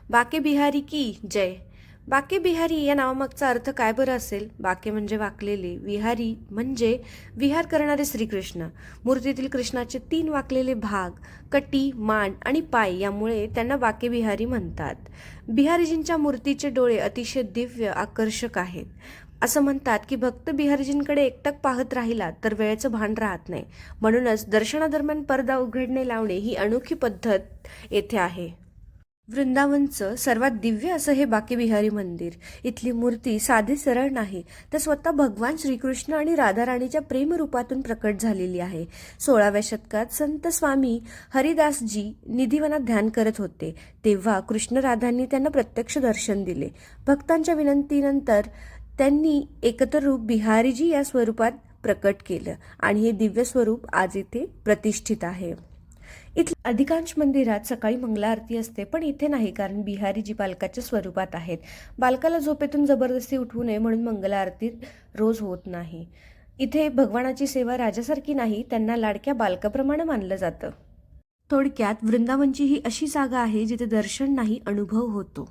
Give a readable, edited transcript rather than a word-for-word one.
बाके बिहारी की जय. बाके बिहारी या नावामागचा अर्थ काय बरं असेल? बाके म्हणजे वाकलेले, विहारी म्हणजे विहार करणारे श्रीकृष्ण. मूर्तीतील कृष्णाचे 3 वाकलेले भाग, कटी, मान आणि पाय यामुळे त्यांना बाके बिहारी म्हणतात. बिहारीजींच्या मूर्तीचे डोळे अतिशय दिव्य, आकर्षक आहेत. असं म्हणतात की भक्त बिहारीजींकडे एकटक पाहत राहिला तर वेळेचं भान राहत नाही. म्हणूनच दर्शनादरम्यान पडदा उघडणे लावणे ही अनोखी पद्धत येथे आहे. वृंदावनचं सर्वात दिव्य असं हे बाके बिहारी मंदिर. इथली मूर्ती साधी सरळ नाही, तर स्वतः भगवान श्रीकृष्ण आणि राधाराणीच्या प्रेमरूपातून प्रकट झालेली आहे. 16व्या शतकात संत स्वामी हरिदासजी निधिवनात ध्यान करत होते, तेव्हा कृष्ण राधांनी त्यांना प्रत्यक्ष दर्शन दिले. भक्तांच्या विनंतीनंतर त्यांनी एकत्र रूप बिहारीजी या स्वरूपात प्रकट केलं आणि हे दिव्य स्वरूप आज इथे प्रतिष्ठित आहे. इथल्या अधिकांश मंदिरात सकाळी मंगलाआरती असते, पण इथे नाही, कारण बिहारीजी बालकाच्या स्वरूपात आहेत. बालकाला झोपेतून जबरदस्ती उठवू नये म्हणून मंगलाआरती रोज होत नाही. इथे भगवानाची सेवा राजासारखी नाही, त्यांना लाडक्या बालकाप्रमाणे मानलं जातं. थोडक्यात वृंदावनची ही अशी जागा आहे जिथे दर्शन नाही, अनुभव होतो.